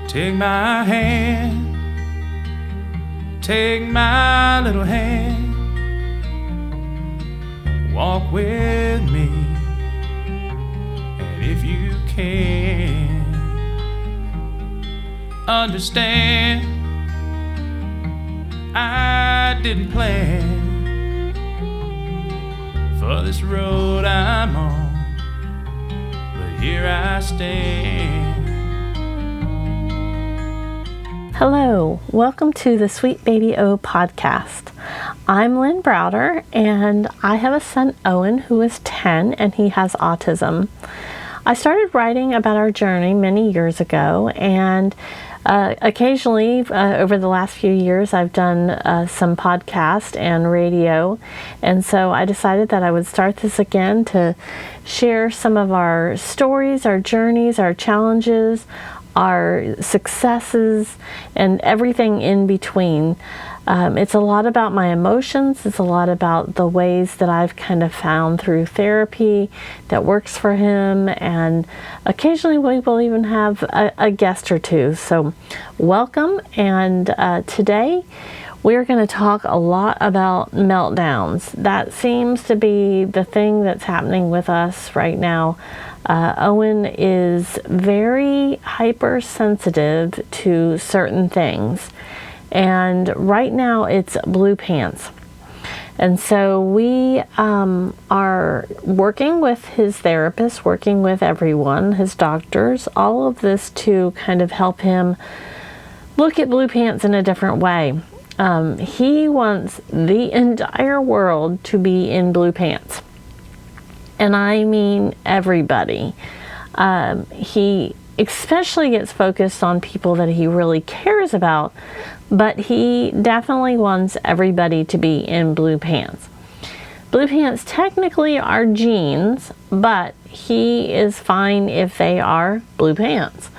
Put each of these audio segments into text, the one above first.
Take my hand, take my little hand, walk with me, and if you can, understand, I didn't plan for this road I'm on, but here I stand. Hello, welcome to the Sweet Baby O podcast. I'm Lynn Browder, and I have a son, Owen, who is 10, and he has autism. I started writing about our journey many years ago, and occasionally over the last few years I've done some podcast and radio, and so I decided that I would start this again to share some of our stories, our journeys, our challenges, our successes, and everything in between. It's a lot about my emotions. It's a lot about the ways that I've kind of found through therapy that works for him, and occasionally we will even have a guest or two. So welcome, and today we're going to talk a lot about meltdowns. That seems to be the thing that's happening with us right now. Owen is very hypersensitive to certain things, and right now it's blue pants. And so we are working with his therapist, working with everyone, his doctors, all of this to kind of help him look at blue pants in a different way. He wants the entire world to be in blue pants. And I mean everybody. He especially gets focused on people that he really cares about, but he definitely wants everybody to be in blue pants. Blue pants technically are jeans, but he is fine if they are blue pants.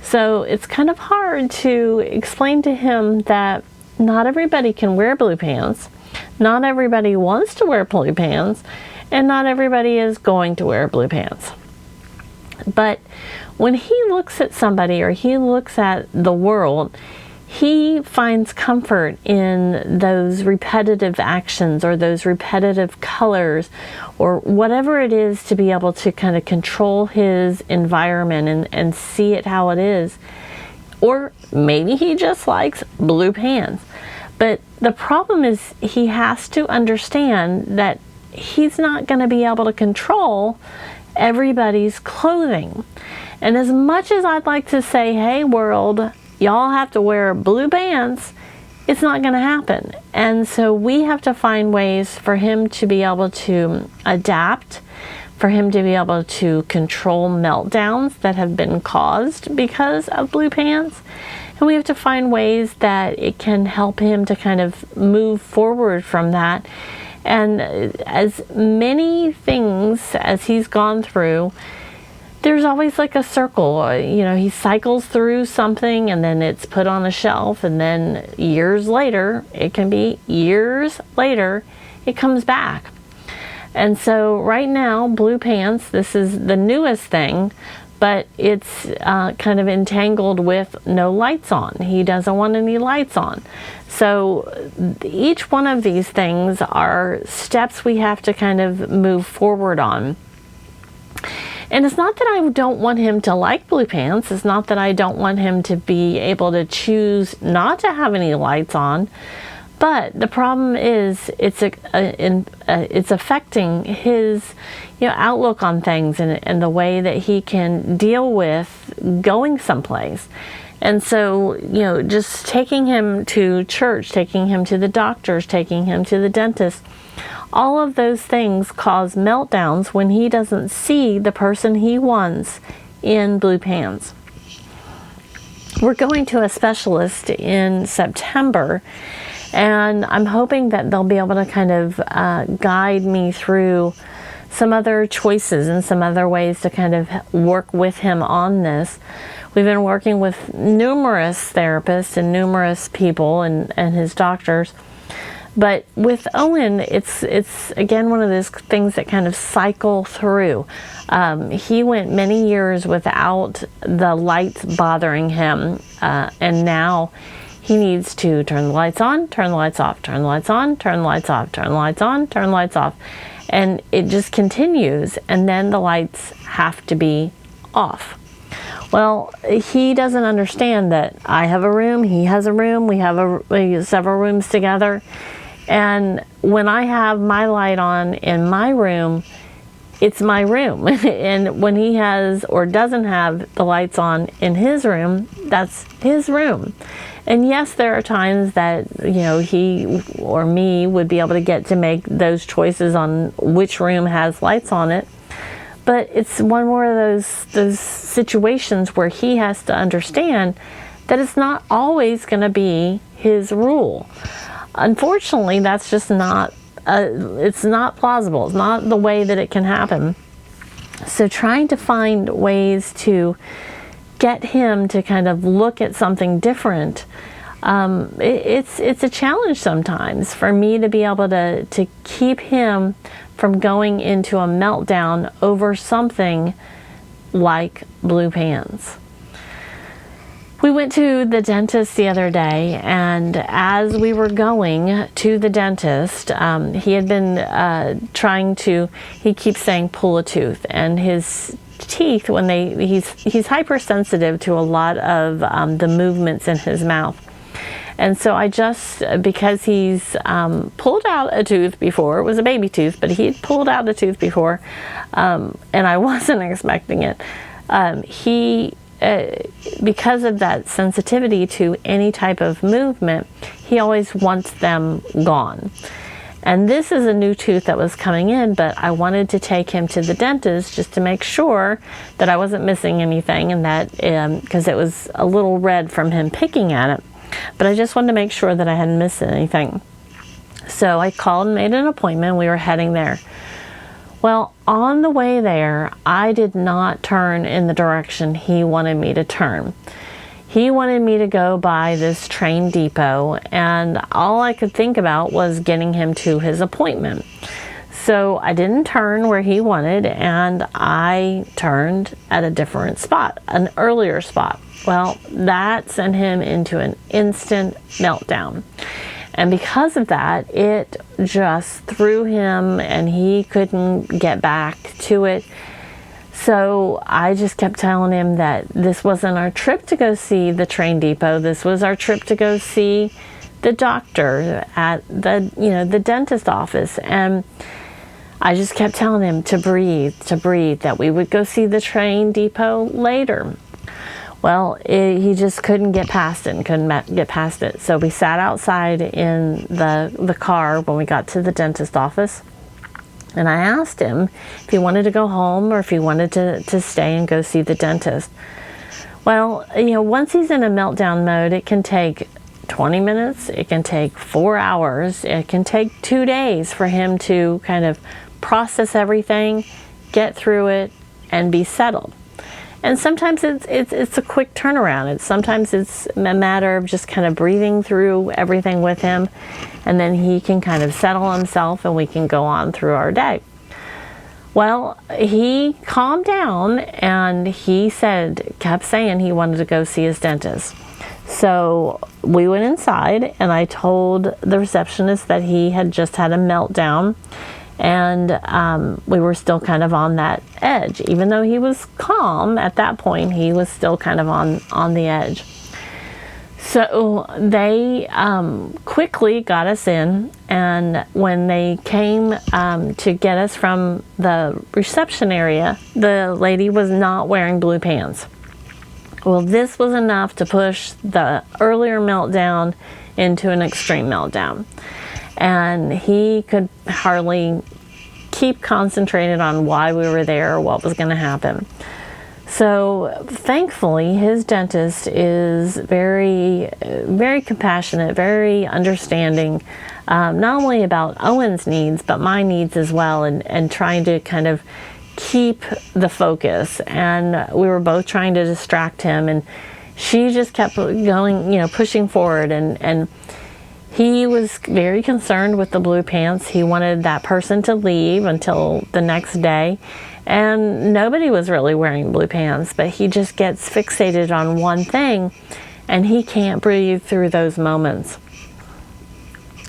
So it's kind of hard to explain to him that not everybody can wear blue pants, not everybody wants to wear blue pants, and not everybody is going to wear blue pants. But when he looks at somebody or he looks at the world, he finds comfort in those repetitive actions or those repetitive colors or whatever it is to be able to kind of control his environment and see it how it is. Or maybe he just likes blue pants. But the problem is he has to understand that he's not going to be able to control everybody's clothing. And as much as I'd like to say, hey world, y'all have to wear blue pants, it's not going to happen. And so we have to find ways for him to be able to adapt, for him to be able to control meltdowns that have been caused because of blue pants. And we have to find ways that it can help him to kind of move forward from that. And as many things as he's gone through, there's always like a circle. You know, he cycles through something and then it's put on a shelf, and then years later, it can be years later, it comes back. And so right now, blue pants, this is the newest thing, but it's kind of entangled with no lights on. He doesn't want any lights on. So each one of these things are steps we have to kind of move forward on. And it's not that I don't want him to like blue pants. It's not that I don't want him to be able to choose not to have any lights on. But the problem is it's affecting his outlook on things and the way that he can deal with going someplace. And so, just taking him to church, taking him to the doctors, taking him to the dentist, all of those things cause meltdowns when he doesn't see the person he wants in blue pants. We're going to a specialist in September, and I'm hoping that they'll be able to kind of guide me through some other choices and some other ways to kind of work with him on this. We've been working with numerous therapists and numerous people and his doctors But with Owen, it's again one of those things that kind of cycle through. He went many years without the lights bothering him, and now he needs to turn the lights on, turn the lights off, turn the lights on, turn the lights off, turn the lights on, turn the lights off. And it just continues, and then the lights have to be off. Well, he doesn't understand that I have a room, he has a room, we have several rooms together. And when I have my light on in my room, it's my room. And when he has or doesn't have the lights on in his room, that's his room. And yes, there are times that, he or me would be able to get to make those choices on which room has lights on it. But it's one more of those situations where he has to understand that it's not always going to be his rule. Unfortunately, that's just not, it's not plausible. It's not the way that it can happen. So trying to find ways to get him to kind of look at something different, it's a challenge sometimes for me to be able to keep him from going into a meltdown over something like blue pans. We went to the dentist the other day, and as we were going to the dentist, he had been he keeps saying pull a tooth, and his teeth, he's hypersensitive to a lot of the movements in his mouth. And so because he's pulled out a tooth before, it was a baby tooth, but he had pulled out a tooth before, and I wasn't expecting it. Because of that sensitivity to any type of movement, he always wants them gone. And this is a new tooth that was coming in, but I wanted to take him to the dentist just to make sure that I wasn't missing anything, and that because it was a little red from him picking at it. But I just wanted to make sure that I hadn't missed anything. So I called and made an appointment. We were heading there. Well, on the way there, I did not turn in the direction he wanted me to turn. He wanted me to go by this train depot, and all I could think about was getting him to his appointment. So I didn't turn where he wanted, and I turned at a different spot, an earlier spot. Well, that sent him into an instant meltdown. And because of that, it just threw him, and he couldn't get back to it. So I just kept telling him that this wasn't our trip to go see the train depot. This was our trip to go see the doctor at the dentist office. And I just kept telling him to breathe, that we would go see the train depot later. Well, he just couldn't get past it, So we sat outside in the car when we got to the dentist office. And I asked him if he wanted to go home or if he wanted to stay and go see the dentist. Well, once he's in a meltdown mode, it can take 20 minutes, it can take 4 hours, it can take 2 days for him to kind of process everything, get through it, and be settled. And sometimes it's a quick turnaround. Sometimes it's a matter of just kind of breathing through everything with him, and then he can kind of settle himself and we can go on through our day. Well, he calmed down, and he kept saying he wanted to go see his dentist. So we went inside, and I told the receptionist that he had just had a meltdown. And we were still kind of on that edge. Even though he was calm at that point, he was still kind of on the edge. So they quickly got us in, and when they came to get us from the reception area, the lady was not wearing blue pants. Well, this was enough to push the earlier meltdown into an extreme meltdown. And he could hardly keep concentrated on why we were there or what was going to happen. So thankfully, his dentist is very, very compassionate, very understanding, not only about Owen's needs, but my needs as well, and trying to kind of keep the focus. And we were both trying to distract him, and she just kept going, pushing forward, and He was very concerned with the blue pants. He wanted that person to leave until the next day. And nobody was really wearing blue pants, but he just gets fixated on one thing and he can't breathe through those moments.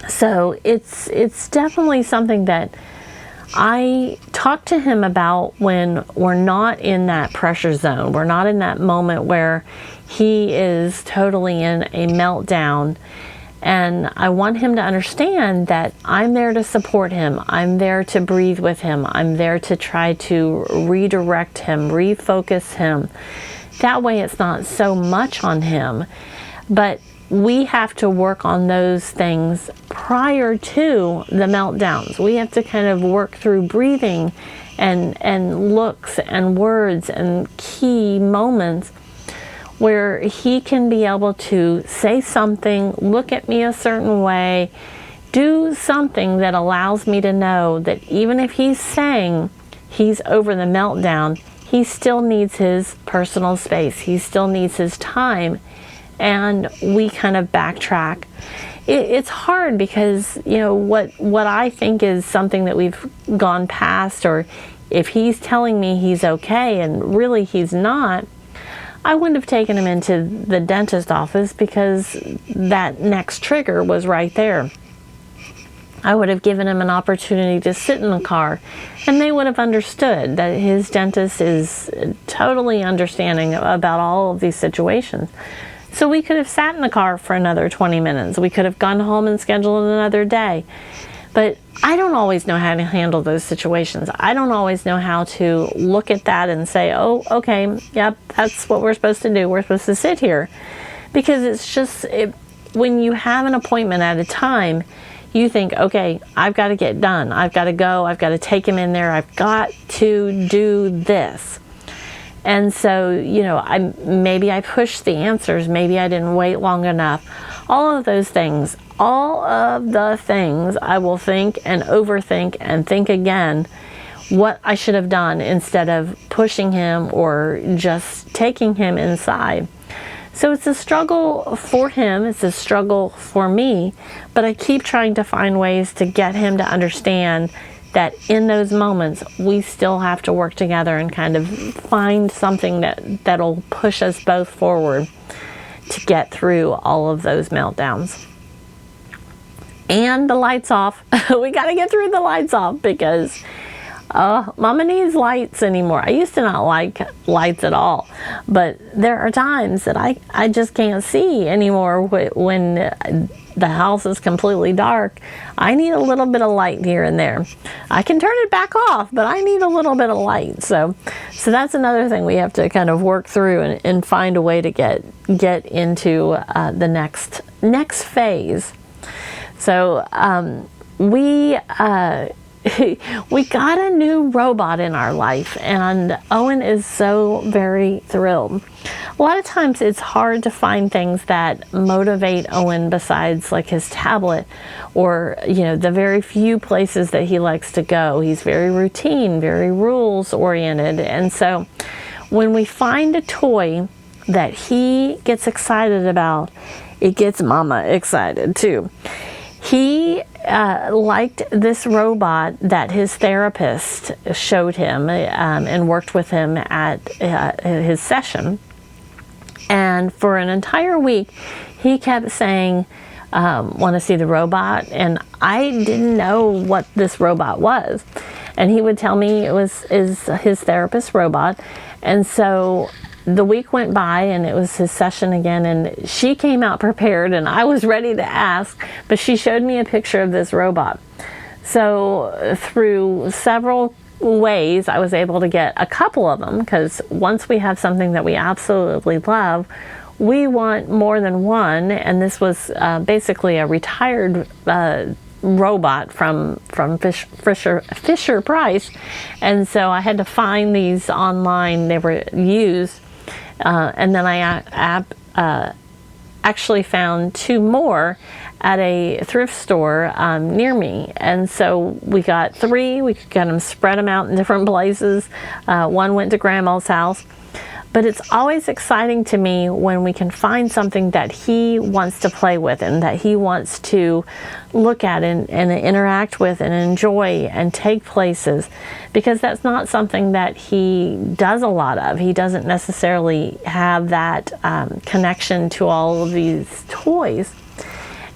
So it's definitely something that I talk to him about when we're not in that pressure zone. We're not in that moment where he is totally in a meltdown. And I want him to understand that I'm there to support him. I'm there to breathe with him. I'm there to try to redirect him, refocus him. That way it's not so much on him. But we have to work on those things prior to the meltdowns. We have to kind of work through breathing and looks and words and key moments where he can be able to say something, look at me a certain way, do something that allows me to know that even if he's saying he's over the meltdown, he still needs his personal space. He still needs his time. And we kind of backtrack. It's hard because, you know, what I think is something that we've gone past, or if he's telling me he's okay and really he's not, I wouldn't have taken him into the dentist office because that next trigger was right there. I would have given him an opportunity to sit in the car, and they would have understood that his dentist is totally understanding about all of these situations. So we could have sat in the car for another 20 minutes. We could have gone home and scheduled another day. But I don't always know how to handle those situations. I don't always know how to look at that and say, oh, okay, yep, that's what we're supposed to do. We're supposed to sit here. Because it's just, when you have an appointment at a time, you think, okay, I've got to get done. I've got to go. I've got to take him in there. I've got to do this. And so, you know, maybe I pushed the answers. Maybe I didn't wait long enough. All of those things, all of the things I will think and overthink and think again what I should have done instead of pushing him or just taking him inside. So it's a struggle for him. It's a struggle for me. But I keep trying to find ways to get him to understand that in those moments, we still have to work together and kind of find something that'll push us both forward to get through all of those meltdowns. And the lights off. We got to get through the lights off because Mama needs lights anymore. I used to not like lights at all, but there are times that I just can't see anymore when the house is completely dark. I need a little bit of light here and there. I can turn it back off, but I need a little bit of light. So that's another thing we have to kind of work through and find a way to get into the next phase. So we got a new robot in our life, and Owen is so very thrilled. A lot of times it's hard to find things that motivate Owen besides like his tablet or, you know, the very few places that he likes to go. He's very routine, very rules oriented. And so when we find a toy that he gets excited about, it gets Mama excited too. He liked this robot that his therapist showed him and worked with him at his session. And for an entire week, he kept saying, want to see the robot? And I didn't know what this robot was. And he would tell me is his therapist's robot. And so the week went by and it was his session again, and she came out prepared and I was ready to ask, but she showed me a picture of this robot. So through several ways, I was able to get a couple of them, because once we have something that we absolutely love, we want more than one. And this was basically a retired robot from Fisher Price, and so I had to find these online. They were used, and then I actually found two more at a thrift store near me, and so we got three. We could kind of spread them out in different places. One went to Grandma's house. But it's always exciting to me when we can find something that he wants to play with and that he wants to look at and interact with and enjoy and take places, because that's not something that he does a lot of. He doesn't necessarily have that connection to all of these toys.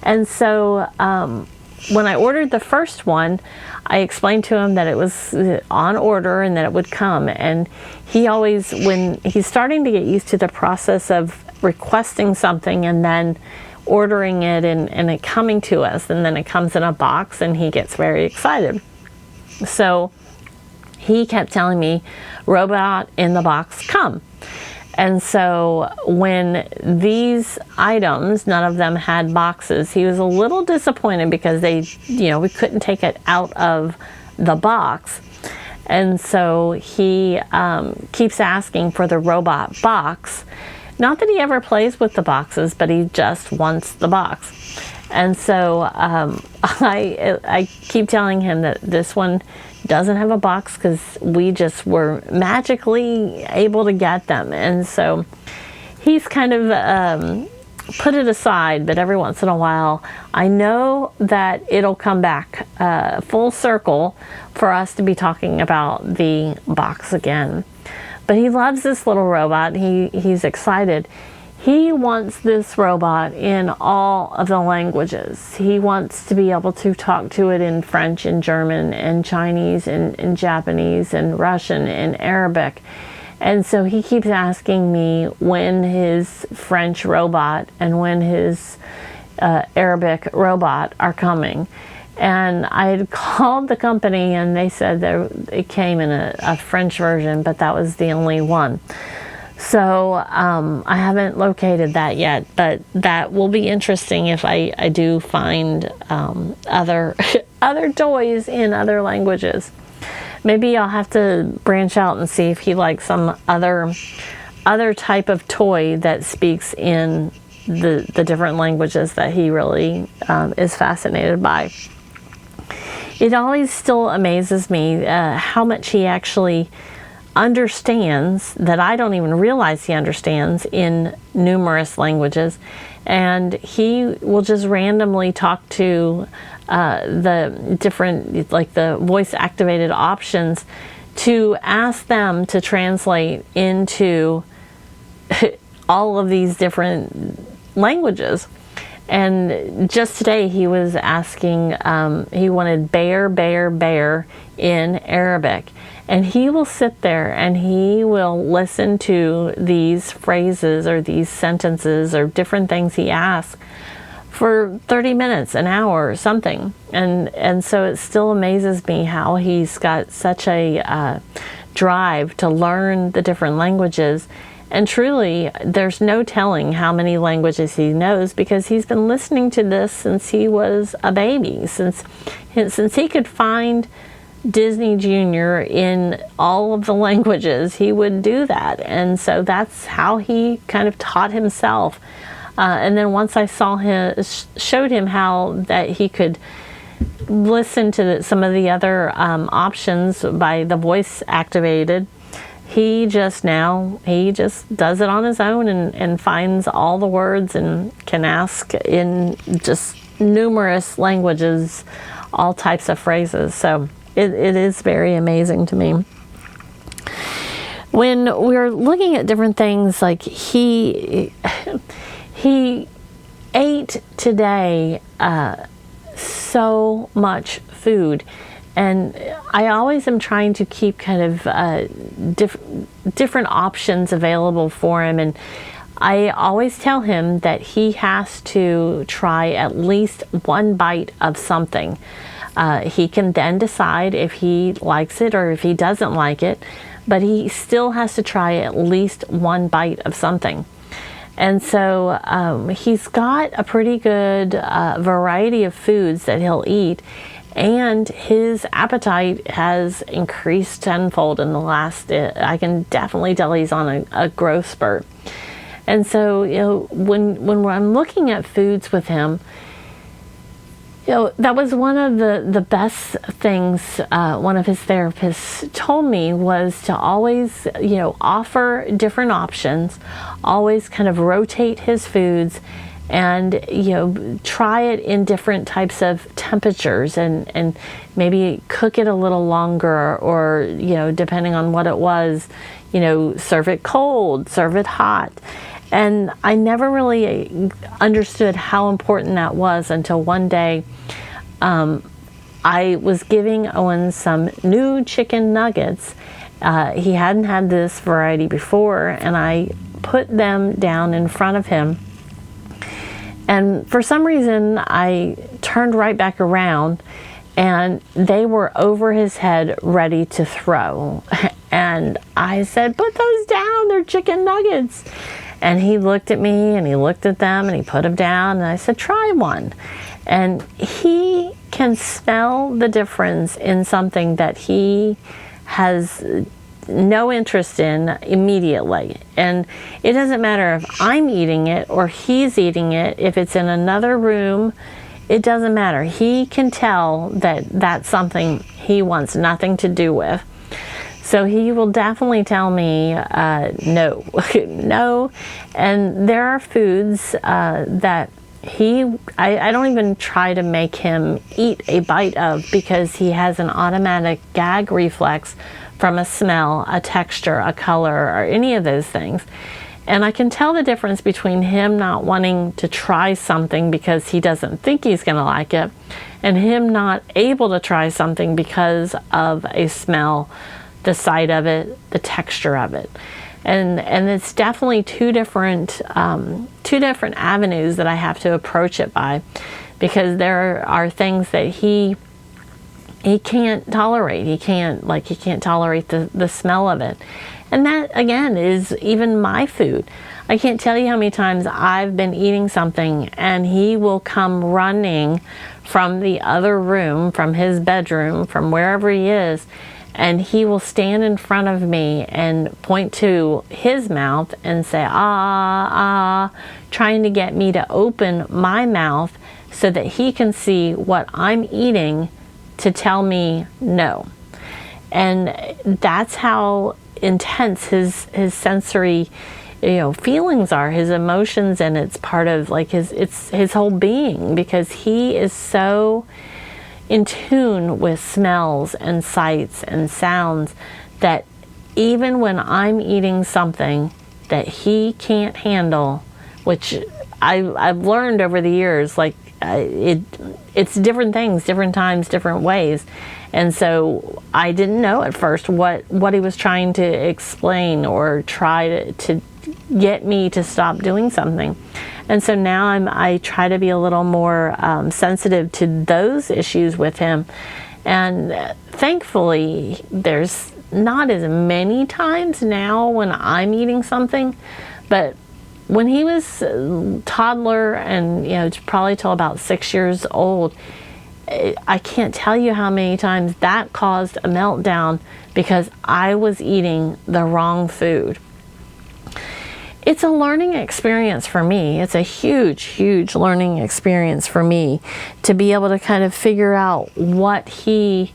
And so when I ordered the first one, I explained to him that it was on order and that it would come. And he always, when he's starting to get used to the process of requesting something and then ordering it and it coming to us, and then it comes in a box, and he gets very excited. So he kept telling me, robot in the box, come. And so when these items, none of them had boxes, he was a little disappointed because we couldn't take it out of the box. And so he keeps asking for the robot box. Not that he ever plays with the boxes, but he just wants the box. And so I keep telling him that this one doesn't have a box because we just were magically able to get them. And so he's kind of put it aside, but every once in a while I know that it'll come back full circle for us to be talking about the box again. But he loves this little robot. He's excited. He wants this robot in all of the languages. He wants to be able to talk to it in French and German and Chinese and Japanese and Russian and Arabic. And so he keeps asking me when his French robot and when his Arabic robot are coming. And I had called the company and they said that it came in a French version, but that was the only one. So I haven't located that yet, but that will be interesting if I do find other toys in other languages. Maybe I'll have to branch out and see if he likes some other type of toy that speaks in the different languages that he really is fascinated by. It always still amazes me how much he actually understands that I don't even realize he understands in numerous languages. And he will just randomly talk to the different, like the voice activated options, to ask them to translate into all of these different languages. And just today he was asking, he wanted bear, bear, bear in Arabic. And he will sit there and he will listen to these phrases or these sentences or different things he asks for 30 minutes, an hour or something. And so it still amazes me how he's got such a drive to learn the different languages. And truly, there's no telling how many languages he knows, because he's been listening to this since he was a baby, since he could find Disney Junior in all of the languages, he would do that. And so that's how he kind of taught himself. And then once I showed him how that he could listen to some of the other options by the voice activated, he just does it on his own and finds all the words and can ask in just numerous languages all types of phrases. So it is very amazing to me. When we're looking at different things, like he ate today so much food, and I always am trying to keep kind of different options available for him, and I always tell him that he has to try at least one bite of something. He can then decide if he likes it or if he doesn't like it, but he still has to try at least one bite of something. And so he's got a pretty good variety of foods that he'll eat, and his appetite has increased tenfold in the last, I can definitely tell he's on a growth spurt. And so, when I'm looking at foods with him, That was one of the best things one of his therapists told me, was to always, offer different options, always kind of rotate his foods, and, try it in different types of temperatures, and maybe cook it a little longer, or, depending on what it was, serve it cold, serve it hot. And I never really understood how important that was until one day I was giving Owen some new chicken nuggets. He hadn't had this variety before, and I put them down in front of him. And for some reason, I turned right back around, and they were over his head ready to throw. And I said, "Put those down, they're chicken nuggets." And he looked at me, and he looked at them, and he put them down, and I said, "Try one." And he can smell the difference in something that he has no interest in immediately. And it doesn't matter if I'm eating it or he's eating it. If it's in another room, it doesn't matter. He can tell that that's something he wants nothing to do with. So he will definitely tell me no, no. And there are foods that I don't even try to make him eat a bite of, because he has an automatic gag reflex from a smell, a texture, a color, or any of those things. And I can tell the difference between him not wanting to try something because he doesn't think he's going to like it, and him not able to try something because of a smell, the sight of it, the texture of it. And it's definitely two different avenues that I have to approach it by, because there are things that he can't tolerate. He can't tolerate the smell of it. And that, again, is even my food. I can't tell you how many times I've been eating something and he will come running from the other room, from his bedroom, from wherever he is, and he will stand in front of me and point to his mouth and say, "Ah, ah," trying to get me to open my mouth so that he can see what I'm eating, to tell me no. And that's how intense his sensory feelings are, his emotions, and it's part of his whole being, because he is so in tune with smells and sights and sounds that even when I'm eating something that he can't handle, which I've learned over the years, it's different things, different times, different ways. And so I didn't know at first what he was trying to explain or try to get me to stop doing something. And so now I try to be a little more sensitive to those issues with him. And thankfully, there's not as many times now when I'm eating something. But when he was a toddler, and probably till about 6 years old, I can't tell you how many times that caused a meltdown because I was eating the wrong food. It's a learning experience for me. It's a huge, huge learning experience for me to be able to kind of figure out what he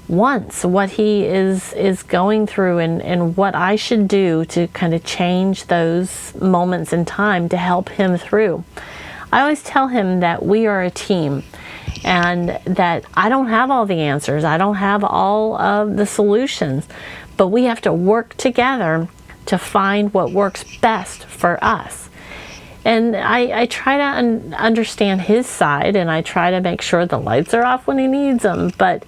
wants, what he is going through, and what I should do to kind of change those moments in time to help him through. I always tell him that we are a team, and that I don't have all the answers. I don't have all of the solutions, but we have to work together to find what works best for us. And I try to understand his side, and I try to make sure the lights are off when he needs them. But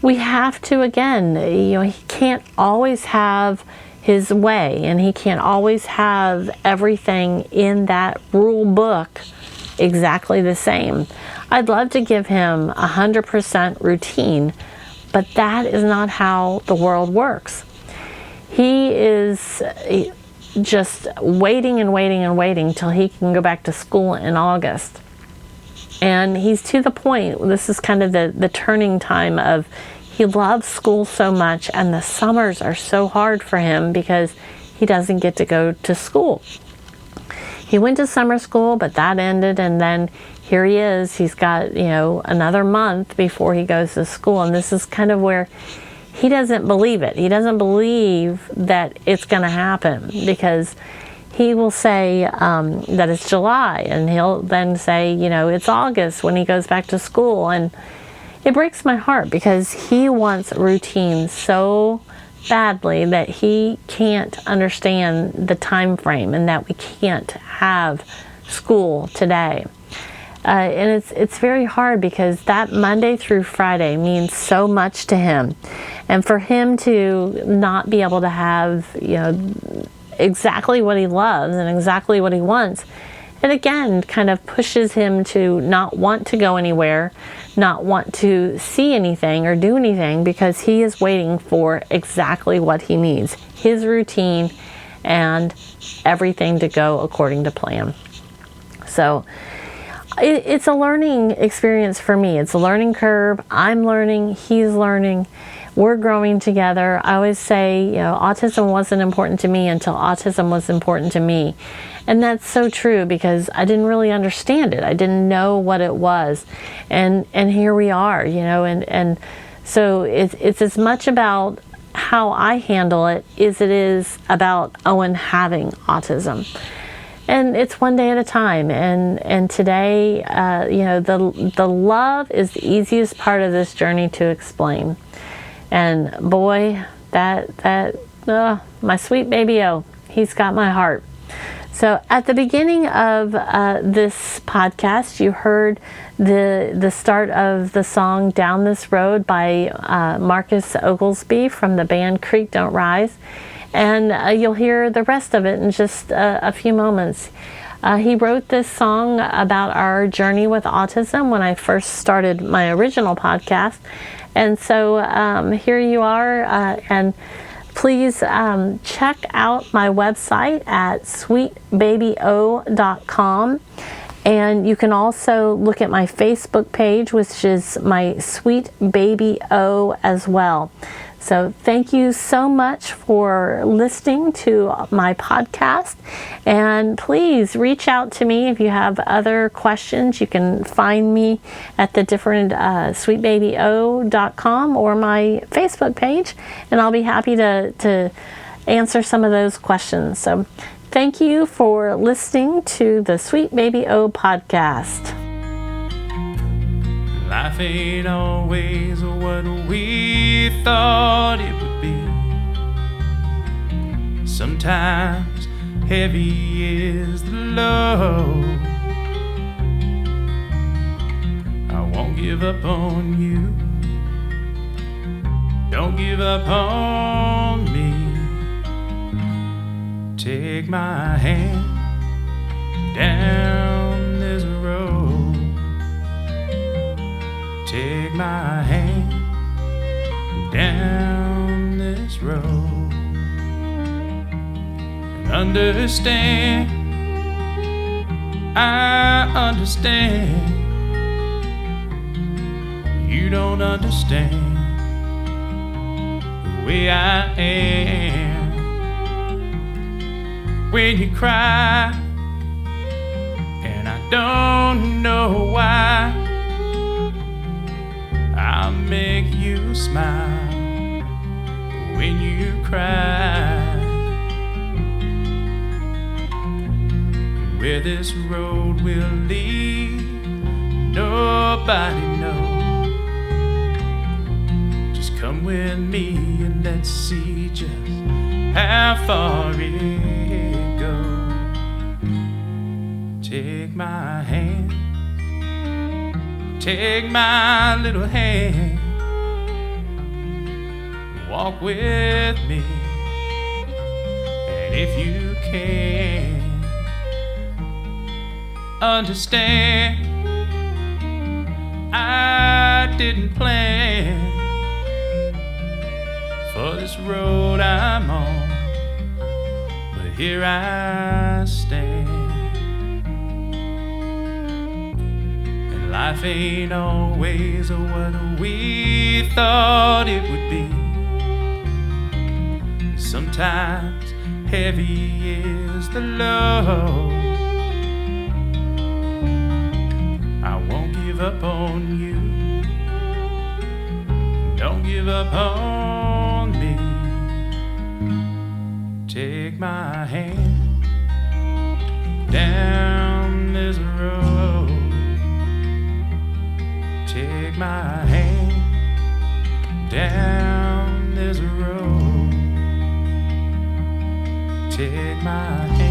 we have to, again, he can't always have his way, and he can't always have everything in that rule book exactly the same. I'd love to give him 100% routine, but that is not how the world works. He is just waiting and waiting and waiting till he can go back to school in August. And he's to the point, this is kind of the turning time of, he loves school so much, and the summers are so hard for him because he doesn't get to go to school. He went to summer school, but that ended, and then here he is. He's got, another month before he goes to school. And this is kind of where he doesn't believe it. He doesn't believe that it's going to happen, because he will say that it's July, and he'll then say, it's August when he goes back to school. And it breaks my heart, because he wants routine so badly that he can't understand the time frame, and that we can't have school today. And it's very hard, because that Monday through Friday means so much to him. And for him to not be able to have, exactly what he loves and exactly what he wants, it again kind of pushes him to not want to go anywhere, not want to see anything or do anything, because he is waiting for exactly what he needs, his routine and everything to go according to plan. So it's a learning experience for me. It's a learning curve. I'm learning, he's learning. We're growing together. I always say, autism wasn't important to me until autism was important to me. And that's so true, because I didn't really understand it. I didn't know what it was. And here we are, and so it's as much about how I handle it as it is about Owen having autism. And it's one day at a time. And today, the love is the easiest part of this journey to explain. And boy, my sweet baby O, he's got my heart. So at the beginning of this podcast, you heard the start of the song "Down This Road" by Marcus Oglesby from the band Creek Don't Rise. And you'll hear the rest of it in just a few moments. He wrote this song about our journey with autism when I first started my original podcast. And so here you are, and please check out my website at sweetbabyo.com. And you can also look at my Facebook page, which is my Sweet Baby O as well. So thank you so much for listening to my podcast. And please reach out to me if you have other questions. You can find me at the different sweetbabyo.com or my Facebook page, and I'll be happy to answer some of those questions. So thank you for listening to the Sweet Baby O podcast. Life ain't always what we thought it would be. Sometimes heavy is the load. I won't give up on you. Don't give up on me. Take my hand down this road. Take my hand down this road, and understand, I understand, you don't understand the way I am. When you cry, and I don't know why, I'll make you smile when you cry. Where this road will lead, nobody knows. Just come with me and let's see just how far it goes. Take my hand, take my little hand, walk with me, and if you can, understand, I didn't plan for this road I'm on, but here I stand. Life ain't always what we thought it would be. Sometimes heavy is the load. I up on you. Don't give up on me. Take my hand down this road. Take my hand down this road. Take my hand.